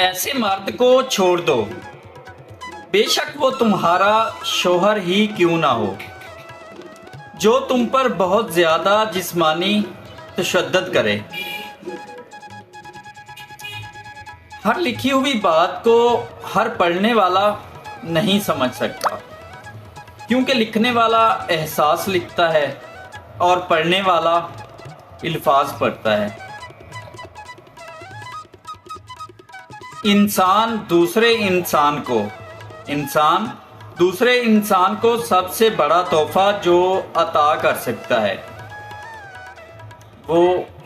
ऐसे मर्द को छोड़ दो, बेशक वो तुम्हारा शोहर ही क्यों ना हो, जो तुम पर बहुत ज्यादा जिस्मानी तशद्दुद करे। हर लिखी हुई बात को हर पढ़ने वाला नहीं समझ सकता, क्योंकि लिखने वाला एहसास लिखता है और पढ़ने वाला अल्फाज पढ़ता है। इंसान दूसरे इंसान को सबसे बड़ा तोहफा जो अता कर सकता है वो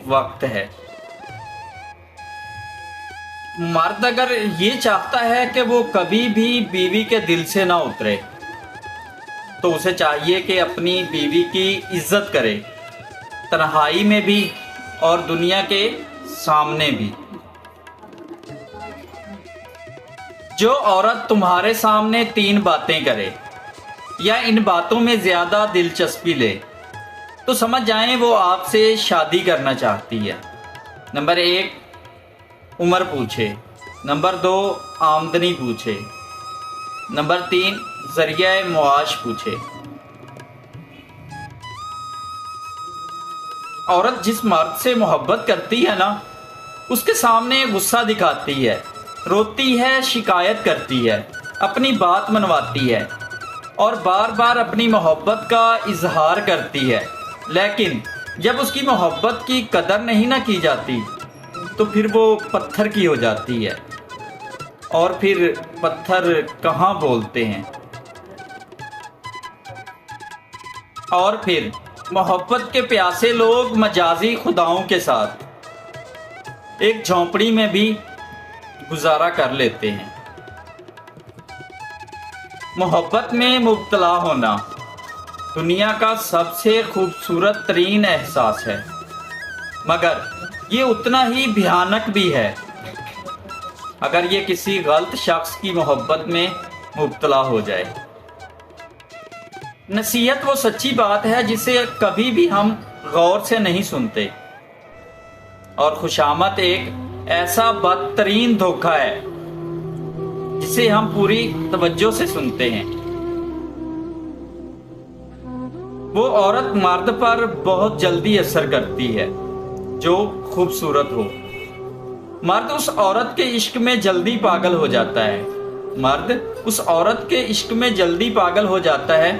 वक्त है। मर्द अगर ये चाहता है कि वो कभी भी बीवी के दिल से ना उतरे, तो उसे चाहिए कि अपनी बीवी की इज्जत करे, तन्हाई में भी और दुनिया के सामने भी। जो औरत तुम्हारे सामने 3 बातें करे या इन बातों में ज्यादा दिलचस्पी ले, तो समझ जाएं वो आपसे शादी करना चाहती है। नंबर 1 उम्र पूछे, नंबर 2 आमदनी पूछे, नंबर 3 जरिया मुआश पूछे। औरत जिस मर्द से मोहब्बत करती है ना, उसके सामने गुस्सा दिखाती है, रोती है, शिकायत करती है, अपनी बात मनवाती है और बार बार अपनी मोहब्बत का इजहार करती है। लेकिन जब उसकी मोहब्बत की कदर नहीं ना की जाती, तो फिर वो पत्थर की हो जाती है। और फिर पत्थर कहाँ बोलते हैं। और फिर मोहब्बत के प्यासे लोग मजाजी खुदाओं के साथ एक झोंपड़ी में भी गुजारा कर लेते हैं। मोहब्बत में मुब्तला होना दुनिया का सबसे खूबसूरत तरीन एहसास है, मगर ये उतना ही भयानक भी है अगर ये किसी गलत शख्स की मोहब्बत में मुब्तला हो जाए। नसीहत वो सच्ची बात है जिसे कभी भी हम गौर से नहीं सुनते, और खुशामद एक ऐसा बदतरीन धोखा है जिसे हम पूरी तवज्जो से सुनते हैं। वो औरत मर्द पर बहुत जल्दी असर करती है जो खूबसूरत हो। मर्द उस औरत के इश्क में जल्दी पागल हो जाता है। मर्द उस औरत के इश्क में जल्दी पागल हो जाता है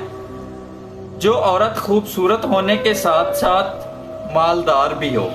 जो औरत खूबसूरत होने के साथ साथ मालदार भी हो।